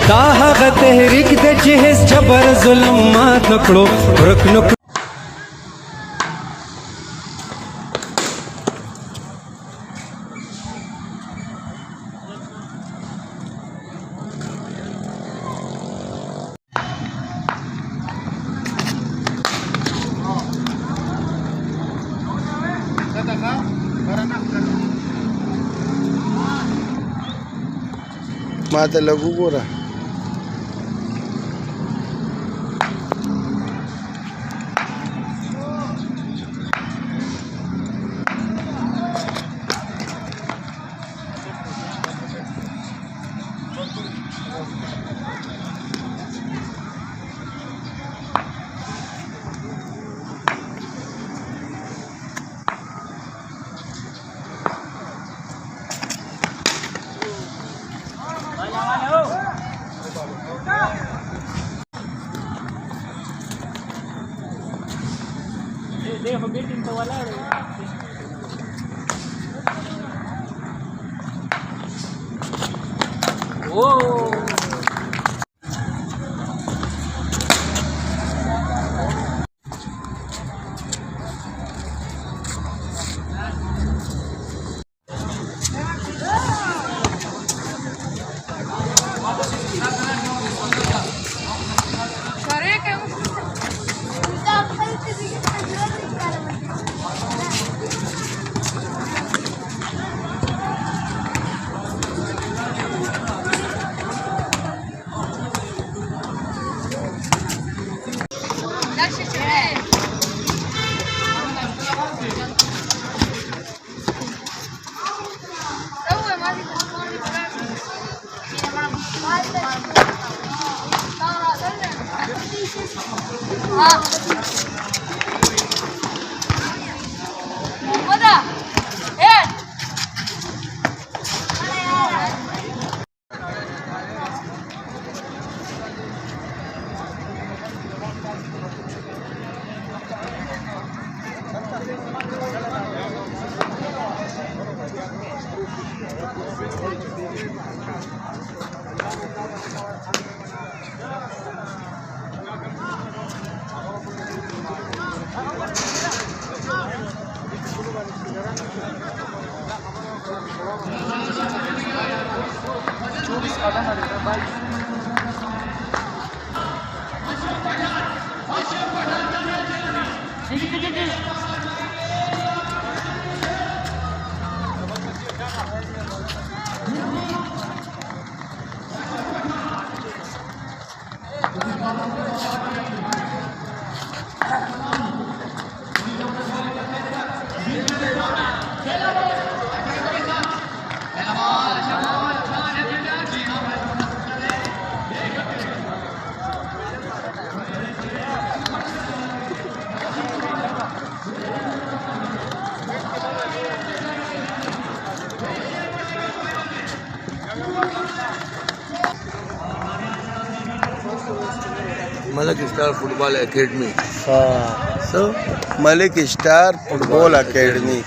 दाहग तहरीक दे जिहेस जबर जुलम मात नकड़ो रुक नुक माता लघु गोरा Malik star football academy Malik star football academy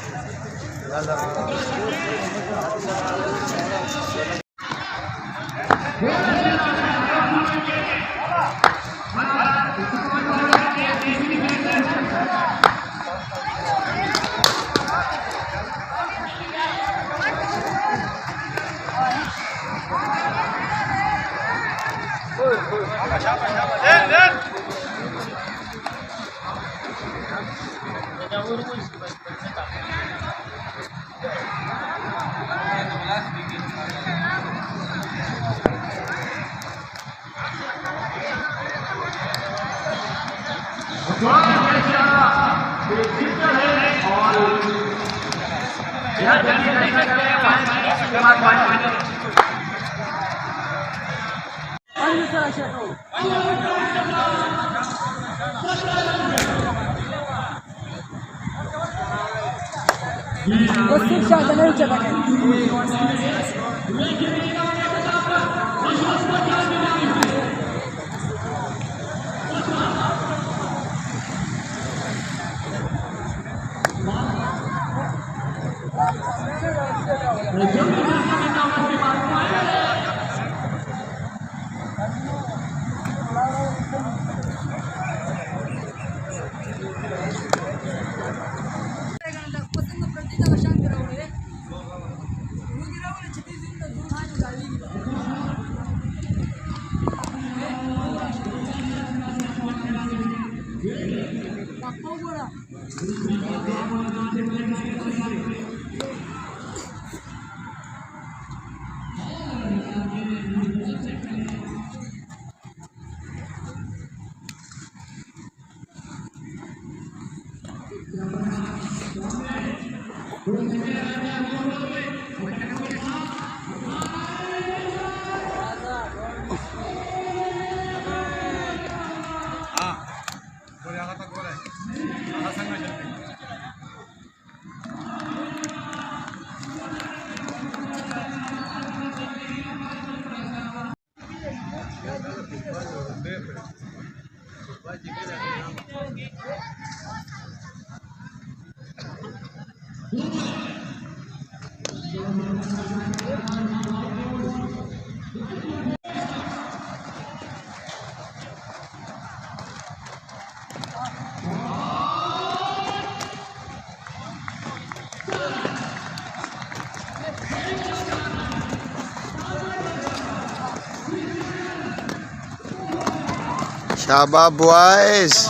Shabba boys,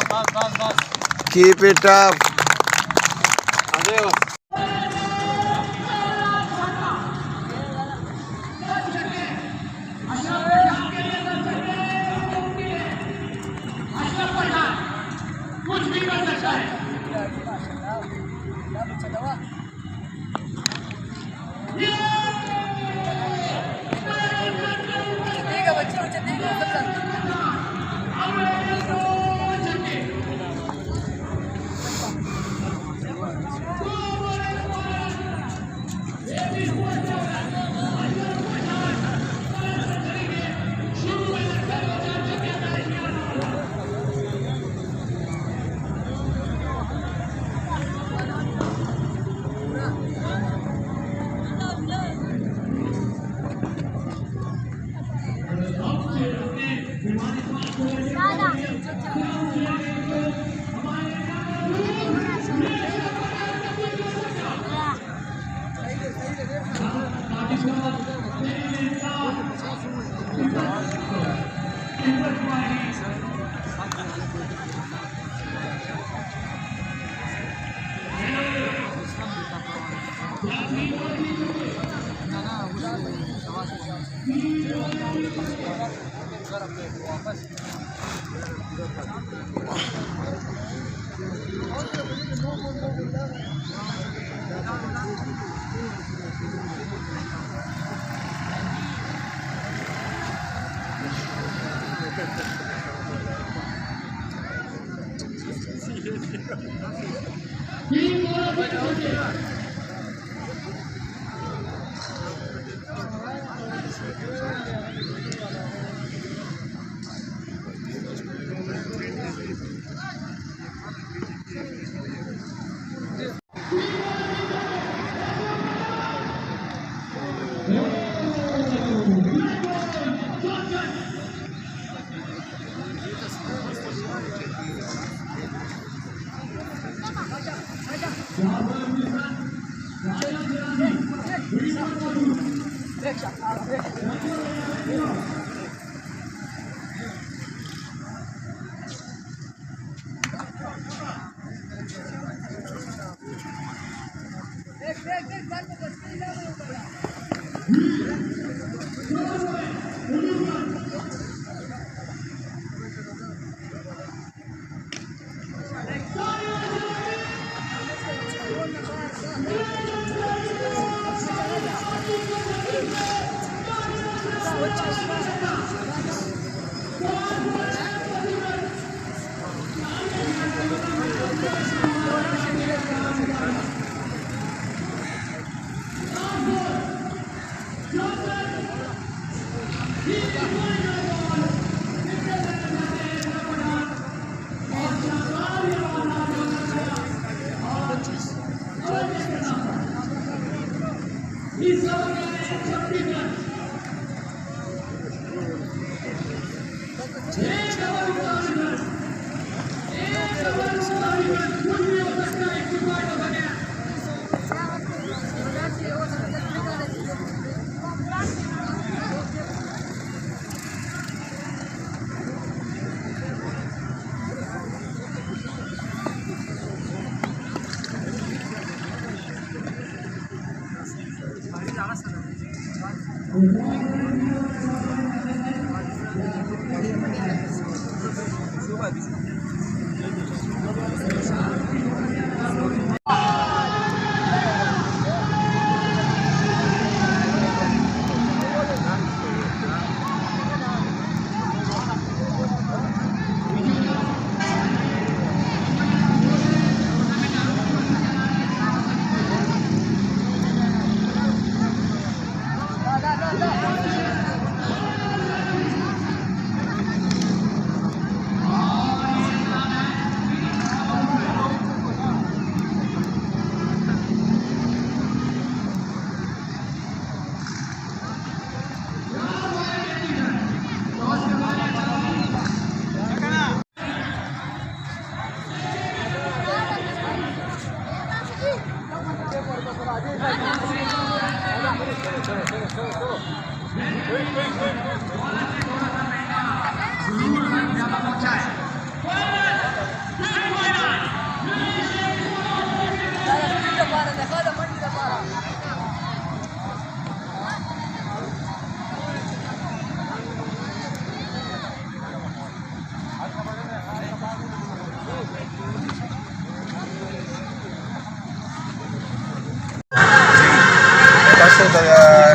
keep it up.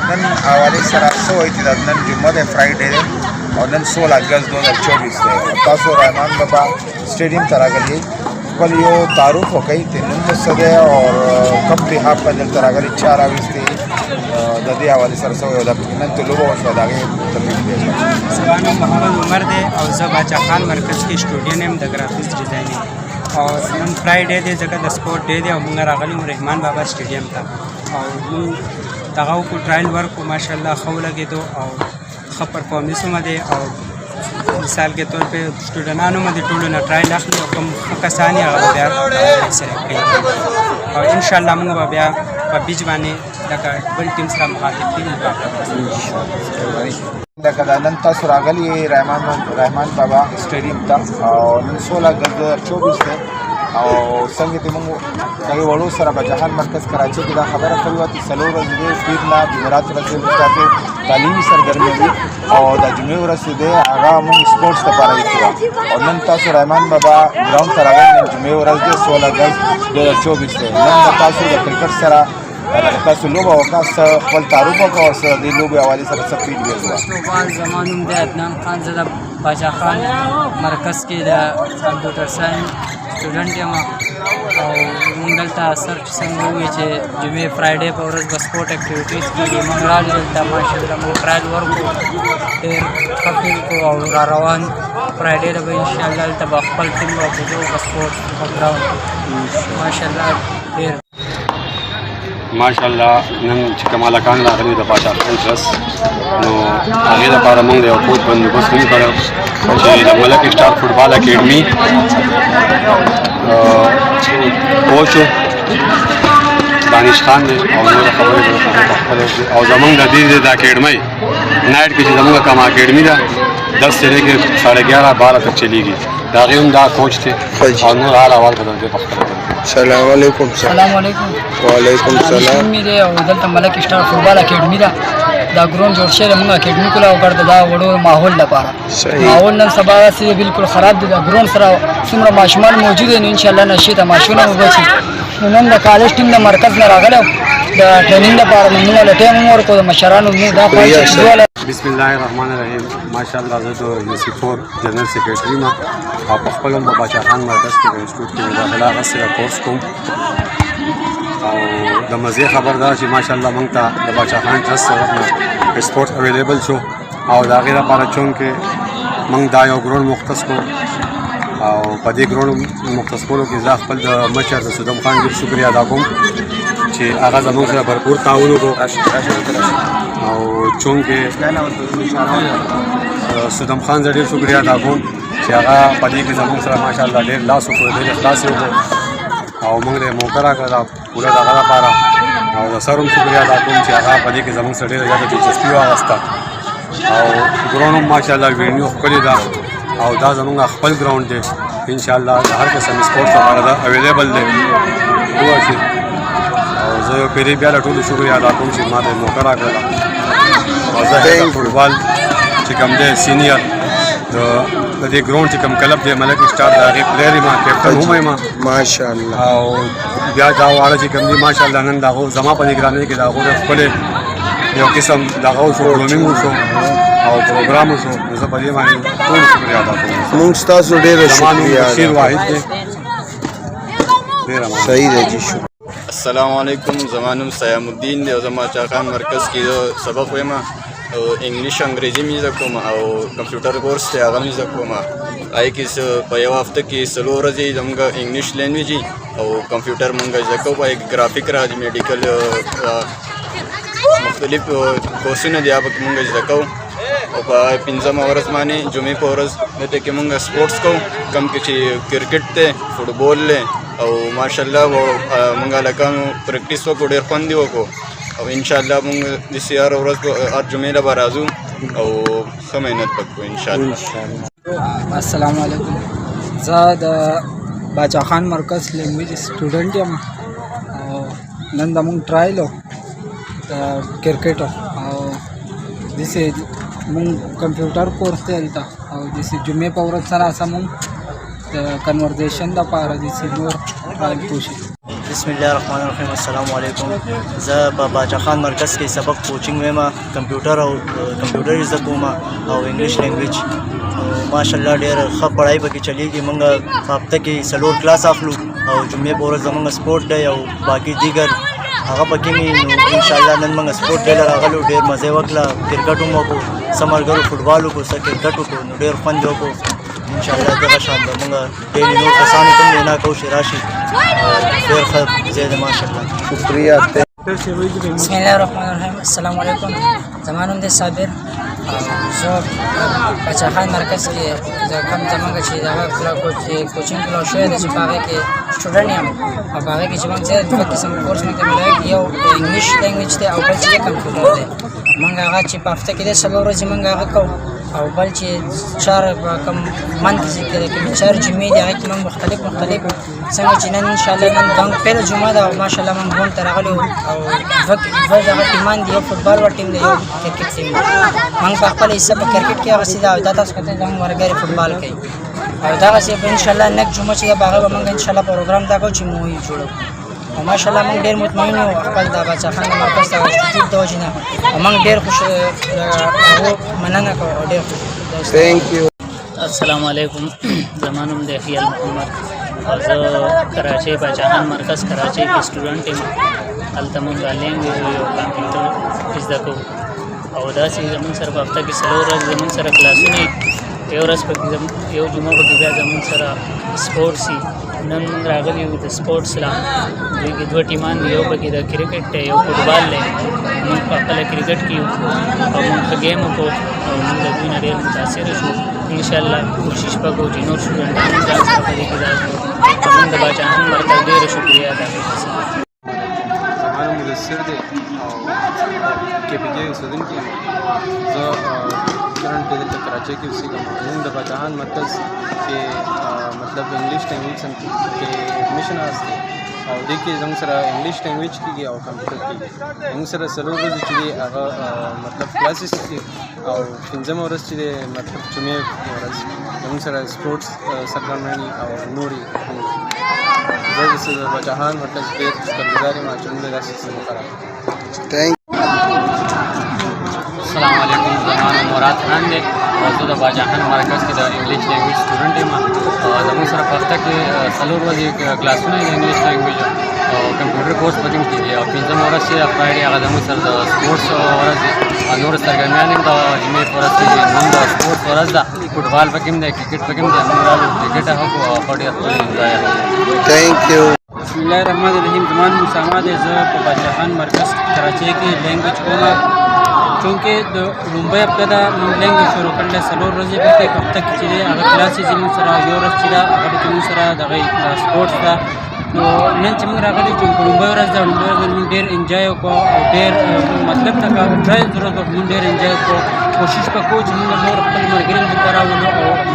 نن حواله سره سوې چې نن جمعه ده فرایډے ده او نن 16 اگست 2024 ده تاسو رحمان بابا سټیډیم ته راغلي خپل یو تعارف وکړئ چې نن څه ده او کم به په دل ته راغلي چا راوستي د دې حواله سره سوې ده نن ته لوبه وشو دا غي زما نوم محمد عمر دی او زه باچا خان مرکز کې سټوډیو یم د ګرافیکس ډیزاینینګ او نن فرایډے دی ځکه د سپورټ ډے دی او موږ راغلي یو رحمان بابا سټیډیم ته او موږ دغه کو ټرایل ورک ماشاءالله ښه ولګېدو او ښه پرفارمنس هم دی او مثال کے طور پہ سٹوڈنانوں میں ټولو نه ټرایل اخلي او کوم کسان یې هغه بیا سره کوي او ان شاء الله موږ بیا په بیچ باندې دغه بل ټیم سره مخاطب دي لکه نن تاسو راغلي رحمان بابا سټیډیم ته او نن 16 اگست 2024 ده او څنګه ته موږ دغه وړو سره بجهان مرکز کراچي کې دا خبره کړې وه چې څلور ورځې د پیر نه جمعرات ورځې تاسو تعلیمي سرګرمي دي او د جمعې ورځ ده هغه موږ سپورټس لپاره یې او نن تاسو رحمان بابا ګراوند ته راغلي نن جمعې ورځ ده 16 اگست 2024 ده نن تاسو د کرکټ سره تاسو لوبه وکړه خپل تعارف وکړه او د لوبې حوالې سره څه فیډبیک استوبال زما نوم دی عدنان خان زه د باچا خان مرکز کې د کمپیوټر ساینس سټوډنټ یم او موږ دلته سر څنګه ووایي چې جمعې فرایډے په ورځ به سپورټ اکټیویټیز کېږي موږ راغلي دلته ماشاءالله موږ ټرایل ورکړو ډېر ښه فیل کړو او را روان فرایډے ته به انشاءالله دلته به خپل ټیم به بوځو په سپورټ په ګراوند کې ماشاءالله ډېر ماشاءالله نن چې کوم هلکان راغلي د باچا خان ټرست نو هغې دپاره موږ د یو کوچ بندوبست هم کړی چې د ملک اسټار فوټبال اکیډمي کوچ دانش خان دی او نور خبرې او زموږ د دې د اکیډمۍ نایټ کې چې زموږ کومه اکیډمي ده 10 سے لے کے 11:30 12 تک چلے گی داغی هم دا کوچ تھے اور نور حال احوال بدل دے پختہ السلام علیکم السلام علیکم وعلیکم السلام میرے او دلته ملک اسټار فوټبال اکیډمي دا ګراوند جوړ شوی موږ اکیډمي کوله او ګرځا دا وړو ماحول لپاره ماحول نن سبا سي بالکل خراب دي دا ګراوند سره څومره ماشومان موجود دي ان شاء الله نشي ته ماشومان وبچي نن د کالج ټیم د مرکز نه راغله د ټریننګ لپاره موږ له ټیم ورکو د مشرانو موږ دا پاتې بسم الله الرحمن الرحیم ماشاءالله زه د یوسفور جنرال سیکریټري ما او په خپل هم د باچا خان مرکز کې د انسټیټیوټ کې داخله غسره کورس کوم او د مزه خبردار چې ماشاءالله موږ ته د باچا خان ټرست سره سپورټ اویلیبل شو او دا غیر لپاره چون کې موږ دا یو ګرون مختص کو او په دې ګرون مختص کولو کې زه خپل د مشر د صدام خان ډېر شکریا ادا کوم چې هغه زموږ سره भरपूर تعاون وکړو او چون کې صدام خان زه ډېر شکریا ادا کوم چې هغه په دې کې زموږ سره ماشاءالله ډېر لاس وکړو ډېر اخلاص وکړو او موږ یې موقع راکړه پوره دغه لپاره او د سر هم شکریا ادا کوم چې هغه په دې کې زموږ سره ډېره زیاته دلچسپي واخیسته او ګراوند هم ماشاءالله وینیو ښکلې ده او دا زموږ خپل ګراوند دی انشاءالله د هر قسم سپورټ لپاره دا اویلیبل دی واسي او زه یو پیری بیا له ټولو شکریا ادا کوم چې ما ته موقع راکړه او زه فوټبال چې کوم دی سینیئر د دې ګراوند چې کوم کلب دی ملک اسټار د هغې پلیر یم کیپټن هم یم ماشاءالله او بیا دا واړه چې کوم دي ماشاءالله نن د هغو زما په نګرانۍ کې د هغو د ښکلې یو قسم د هغو شو رومینګ وشو او پروګرام وشو نو زه په دې باندې ټول شکریا ادا کوم موږ ستاسو ډېره زما نوم شکریه بشیر واحد دی ډېره صحیح دی جی شکر السلام علیکم زما نوم سیام الدین دی او زه باچا خان مرکز کې سبق وایم او انګلیش انګریزي مې زده کوم او کمپیوټر کورس دی هغه مې زده کوم هغې کې په یو هفته کې څلور ورځې زموږ انګلیش لینګویج او کمپیوټر مونږ زده کوو په ګرافیک راځي میډیکل مختلف کورسونه دي هغه مونږ زده کوو او په 15مه ورځ باندې جمعې په ورځ دلته کې مونږ سپورټس کوو کوم کې چې کرکټ دی فوټبال دی او ماشاءالله مونږ هلکانو پریکټیس وکړو ډېر خوند یې وکړو او انشاءالله مونږ داسې هر ورځ هر جمعې له به راځو او ښه محنت وکړو انشاءالله السلام علیکم زه د باچا خان مرکز لینګویج سټوډنټ یم او نن د مونږ ټرایل و د کرکټ او داسې مونږ کمپیوټر کورس دی هلته او داسې جمعې په ورځ سره مونږ د کنورزیشن دپاره داسې نور ټرایل کوشش बिस्मिल्लाहिर्रहमानिर्रहीम अस्सलाम वालेकुम ज़ बाचा खान मरकज़ के सबक कोचिंग में मां कंप्यूटर इज़ कोमा और इंग्लिश लैंग्वेज माशाल्लाह ढेर ख पढ़ाई पकी चलेगी मंगा हफ्ते की सलोर क्लास आफलू और जुम्मे बोर जमंग स्पोर्ट डे और बाकी दीगर आगा पकी में इंशाल्लाह नन मंग स्पोर्ट डे लगालो ढेर मज़े वकला क्रिकेट को समर गरो फुटबॉल को स क्रिकेट को ढेर फन जो को इंशाल्लाह जगह शाम मंगा डेली नो कसानी तुम लेना को शिराशी ढेर खैर ज़्यादा माशाल्लाह शुक्रिया बिस्मिल्लाहिर्रहमानिर्रहीम अस्सलाम वालेकुम ज़मानुम दे साबिर जो बच्चा खान मरकज़ के कम जमा का कोचिंग क्लास शो है बागे के स्टूडेंट हैं और बागे के जमा से किस्म कोर्स में मिला है ये इंग्लिश लैंग्वेज थे और बच्चे कंप्यूटर थे मंगा आगा चिप हफ्ते के सलो रोज मंगा आगा को और बल्कि चार कम मंथ से के चार जुम्मे दे कि मन मुख्तलिफ संग जिनन इंशाल्लाह नन दंग पहले जुमा दा माशाल्लाह मन बोन तरगलो और वक्त जगह टीमान दियो फुटबॉल व टीम दियो क्रिकेट टीम मन पहले इस सब क्रिकेट के वसीला दाता सकते हम वर्गर फुटबॉल के और दावा से इंशाल्लाह नेक्स्ट जुमा से बागा मन इंशाल्लाह प्रोग्राम दा को चिमोई जोड़ो और माशाल्लाह मन ढेर मुतमईन हो अकल दा बच्चा खान मरकज़ दा स्थित दो जिना मन ढेर खुश वो मनाना को ढेर खुश थैंक यू अस्सलाम वालेकुम ज़मानुम दे खियाल मोहम्मद और जो कराची बच्चा खान मरकज़ कराची के स्टूडेंट हैं अल्तमन लैंग्वेज और कंप्यूटर इस दको और दासी जमन सर हफ्ता की सलोर जमन सर क्लास में एवरस पर यो जुमा पर जमन सर स्पोर्ट्स नन रागल यू स्पोर्ट्स ला दो टीमान यो बकी द क्रिकेट यो फुटबॉल ले मन पकल क्रिकेट की और मन गेम को और मन दिन डेल मुतासिर शो इंशाल्लाह कोशिश पको जिनो स्टूडेंट जा सकते की जा मन बचा हम मरता ढेर शुक्रिया अदा हमारा मुदस्सिर दे के पीके सदन की जो करंट डेल तक कराची की उसी का मालूम दबा जहान मरकज़ के मतलब इंग्लिश लैंग्वेज के एडमिशन आस्ते और देखिए जंग सरा इंग्लिश लैंग्वेज की और कंप्यूटर की जंग सरा सलो रोज चीज़ें मतलब क्लासेस की और फिंजम और चीज़ें मतलब जुमे और जंग सरा स्पोर्ट्स सरगर्मी और नूरी जैसे जहान मतलब बेट करगुजारी माचुंदे से करा अस्सलाम वालेकुम ज़मान मुराद खान दे और तो बच्चा खान मरकज़ के इंग्लिश लैंग्वेज स्टूडेंट है और जमन सर हफ्ता के सलो रोज क्लास में इंग्लिश लैंग्वेज और कंप्यूटर कोर्स पतिम कीजिए और पिंजम और से फ्राइडे आगा जमन सर स्पोर्ट्स और नूर सरगर्मियान दा जिमे और से नंद स्पोर्ट्स और दा फुटबॉल पकिम दे क्रिकेट पकिम दे नंद क्रिकेट हो पड़िया थैंक यू बिस्मिल्लाहिर्रहमानिर्रहीम ज़मान मुसामाद ज़ बच्चा खान मरकज़ कराची की लैंग्वेज को चूँकि मुंबई अपदा लैंग्वेज शुरू कर ले सलो रोज़े भी के कब तक चीज़ें अगर क्लासेस जिन सरा योरस चीज़ा अगर जिन सरा दगाई स्पोर्ट्स था तो नन चमक रागली चूँकि मुंबई रोज़ डेर एंजॉय को डेर मतलब तक ट्राई ज़रूरत डेर एंजॉय को कोशिश पर कोच मुंगा नोर अपने मरगिरन भी करा वो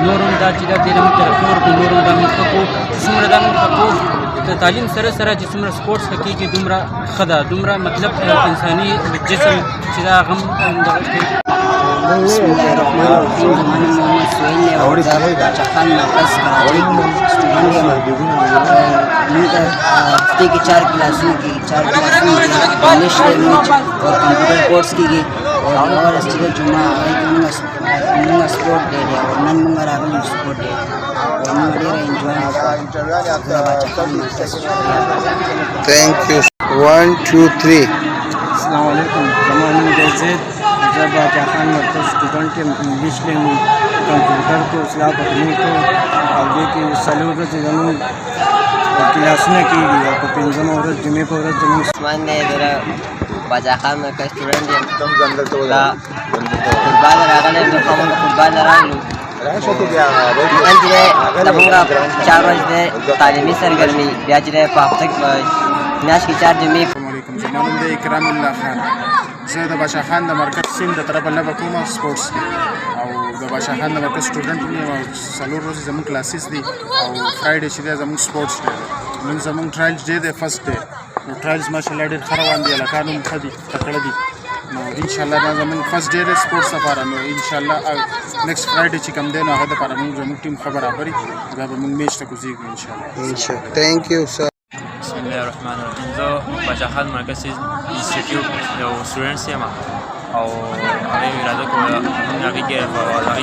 नोरों दा चीज़ा तेरे में तरफोर भी नोरों दा मुझको जिसमें दा मुझको तालीम सर सरा जिसमें स्पोर्ट्स हकी की दुमरा खदा दुमरा मतलब इंसानी जिसम चीज़ा गम हफ्ते की 4 क्लासों की इंग्लिश लैंग्वेज और कंप्यूटर कोर्स की गई और स्टील जुमा मुंगा स्पोर्ट दे दिया और नन मुंगा रागल स्पोर्ट दे और मुंगा थैंक यू 1 2 3 अस्सलाम वालेकुम ज़मान जैद जब बच्चा खान मरकज़ स्टूडेंट के इंग्लिश लैंग्वेज कंप्यूटर को इस्लाह पढ़ने को और ये कि सलो रोज जमन क्लास में की गई और पिंजम और जुमे को और जमन उस्मान ने जरा बच्चा खान मरकज़ स्टूडेंट है तुम जंगल तो फुटबॉल रागले तो हम फुटबॉल रागलू अंजरे 4 रोज दे तालीमी सरगर्मी ब्याजरे पाफ्तक नाश की 4 जुमे ज़मानुम दे इकरामुल्लाह खान ज़ बच्चा खान द मरकज़ सिम द तरफ अल्लाह बकुमा स्पोर्ट्स और द बच्चा खान द मरकज़ स्टूडेंट में सलो रोज जमन क्लासेस दी और फ्राइडे सीधे जमन स्पोर्ट्स डे मन जमन trials day they first day trials माशाल्लाह डेर खरवान दी लकानुम खदी तकड़ दी इंशाल्लाह ना जमन फर्स्ट डे स्पोर्ट्स सफारा नो इंशाल्लाह नेक्स्ट फ्राइडे चिकम दे ना हद पारा जमन टीम खबर आ परी जब मन मैच तक उसी इंशाल्लाह थैंक यू सर بسم الله الرحمن الرحیم. زه باچا خان مرکز انسټیټیوټ یو سټوډنټ یم او هغې اراده کوم موږ هغې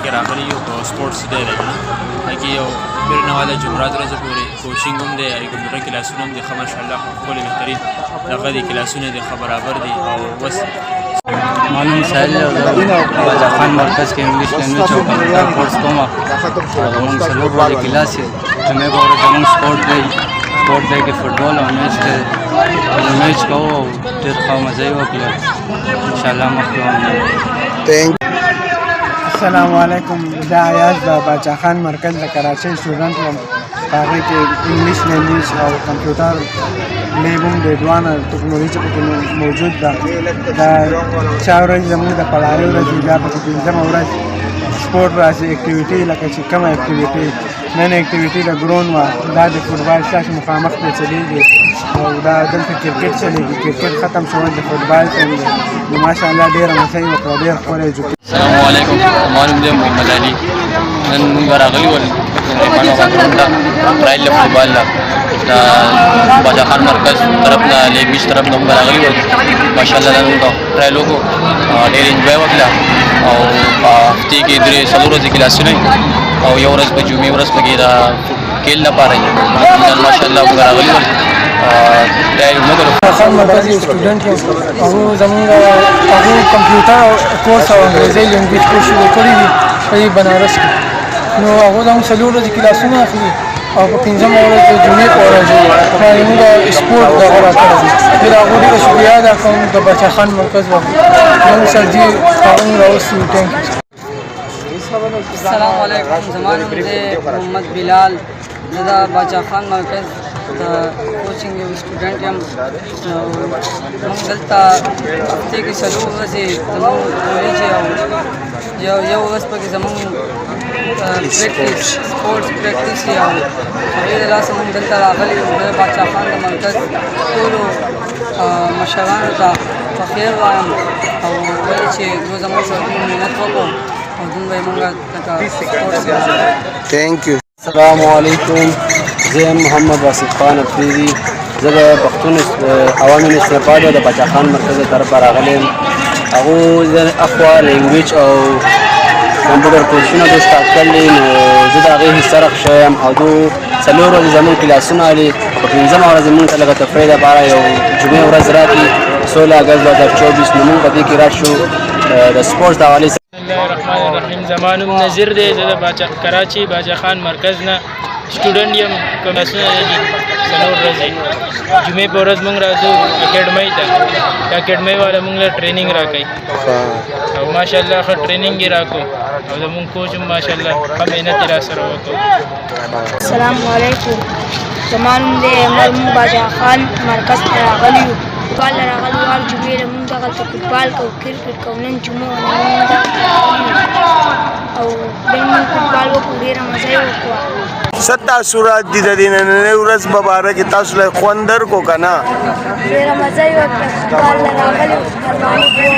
کې راغلي یو په سپورټس دی هغې کې یو بیرونه والا جمعرات ورځې پورې کوچینګ هم دی کمپیوټر کلاسونه هم دي ښه ماشاءالله ښکلي بهترین دغه دي کلاسونه دي ښه برابر دي او بس معلوم ساحل باچا خان مرکز کې انګلیش لینګویج او کمپیوټر کورس کوم زمونږ څلور ورځې کلاس یې جمعې په ورځ زمونږ سپورټ دی کې فټبال او میچ کوو او ډېر ښه مزه یې وکړه انشاءالله مخکې هم السلام علیکم. دا ایاز د باچا خان مرکز د کراچۍ سټوډنټ یم. هغې کې انګلیش لینګویج او کمپیوټر لیب هم د دوانه ټکنالوژي پکې موجود ده. دا چا ورځ زموږ د پړاوي ورځ بیا پکې پنځمه ورځ سپورټ راځي اکټیویټي لکه چې کومه اکټیویټي نن اکټیویټي د ګرون وه دا د فوټبال ستاسو مخامخ پرې چلېږي او دا دلته کرکټ چلېږي. کرکټ ختم شوی د فوټبال ټیم دی نو ماشاءالله ډېره مزه یې وکړه ډېر ښکلی جوړ. السلام علیکم. زما نوم دی محمد علي. نن موږ راغلي ول رحمان بابا ګراوند ته ټرایل د فوټبال د باچا خان مرکز طرف نه لیګ میچ طرف نه موږ راغلي ول. ماشاءالله نن موږ ټرایل وکړو ډېر انجوای وکړه او په هفتې کې څلور ورځې کلاسونه او یو ورځ په جمعې ورځ پکې د کیل لپاره نن ماشاءالله موږ راغلي ول ټرایل وکړو. خان مرکز یو سټوډنټ یم. هغه زموږ هغه کمپیوټر کورس او انګریزي لینګویج کورس شروع کړی دي په بنارس کې. نو هغه زموږ څلور ورځې کلاسونه اخلي او په پنځمه ورځ د جمعې په ورځ موږ سپورټ دغه راکړی دي. زه د هغو ډېره شکریه ادا کوم د باچا خان مرکز زموږ سرجي هغه موږ راوستي. ټینک یو. السلام علیکم. زما نوم دی محمد بلال. زه د باچا خان مرکز د کوچینګ یو سټوډنټ یم. موږ دلته هفتې کې څلور ورځې زموږ کالج یو ورځ پکې زموږ سپورټس پریکټس یې او هغې د لاسه موږ دلته راغلي یو. د باچا خان د مرکز ټولو مشرانو ته په خیر وایم او ولې چې دوی زموږ سره دومره محنت وکړو او دومره یې موږ لکه سپورټس تھینک یو. السلام علیکم. زه یم محمد واسف خان افریدي. زه د پښتون عوامي نېشنل پارټي د باچا خان مرکز طرفه راغلی یم. هغو اخوا لینګویج او کمپیوټر کورسونه دوی سټارټ کړلي نو زه د هغې حصه راښه یم او دوی څلور ورځې زموږ کلاسونه اخلي. په پنځمه ورځ موږ ته لکه تفریح دپاره یو جمعې ورځ راکړي 16 اګست 2024 نو موږ په دې کې راشو د سپورټس د حوالې سره. بسم الله الرحمن الرحیم. زما نوم نظیر دی. زه د کراچۍ باچا خان مرکز نه سټوډنټ یم. کلاسونه دي څلور ورځې. جمعې په ورځ موږ راځو اکیډمۍ ته. اکیډمۍ والا موږ له ټریننګ راکوي او ماشاءالله ښه ټریننګ یې راکړو او زموږ کوچ هم ماشاءالله ښه محنت یې راسره وکړو. السلام علیکم. زما نوم دی عمر. موږ باچا خان مرکز ته راغلي یو. فوټبال ته راغلي یو. هر جمعې له موږ دغلته فوټبال کوو کرکټ کوو. نن جمعه وه نن موږ دغلته راغلي یو او بل موږ فوټبال وکړو ډېره مزه یې وکړه. څه تاثرات دي د دې نننۍ ورځ په باره کې تاسو له خوند درکړو که نه؟ ډېره مزه یې وکړه. فوټبال ته راغلي یو. قرباني کوم